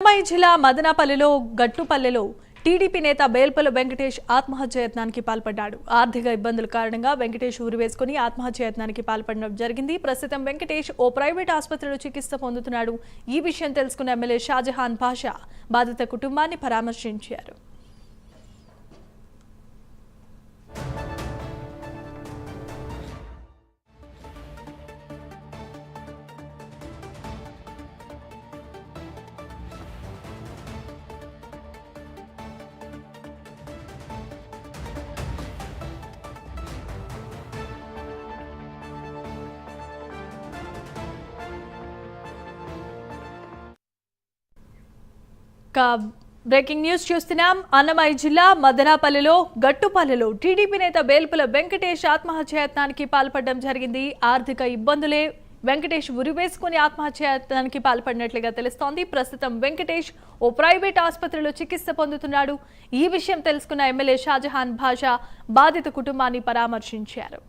అన్నమయ్య జిల్లా మదనపల్లిలో గట్టుపల్లెలో టీడీపీ నేత బేల్పల్లి వెంకటేష్ ఆత్మహత్య యత్నానికి పాల్పడ్డాడు. ఆర్థిక ఇబ్బందుల కారణంగా వెంకటేష్ ఊరివేసుకుని ఆత్మహత్య యత్నానికి పాల్పడడం జరిగింది. ప్రస్తుతం వెంకటేష్ ఓ ప్రైవేట్ ఆసుపత్రిలో చికిత్స పొందుతున్నాడు. ఈ విషయం తెలుసుకున్న ఎమ్మెల్యే షాజహాన్ భాషా బాధిత కుటుంబాన్ని పరామర్శించారు. బ్రేకింగ్ న్యూస్ చూస్తున్నాం. అన్నమయ్య జిల్లా మదనపల్లిలో గట్టుపల్లెలో టీడీపీ నేత బేల్పల్లి వెంకటేష్ ఆత్మహత్య యత్నానికి పాల్పడడం జరిగింది. ఆర్థిక ఇబ్బందులే వెంకటేష్ ఉరివేసుకుని ఆత్మహత్య యత్నానికి పాల్పడినట్లుగా తెలుస్తోంది. ప్రస్తుతం వెంకటేష్ ఓ ప్రైవేట్ ఆసుపత్రిలో చికిత్స పొందుతున్నాడు. ఈ విషయం తెలుసుకున్న ఎమ్మెల్యే షాజహాన్ భాషా బాధిత కుటుంబాన్ని పరామర్శించారు.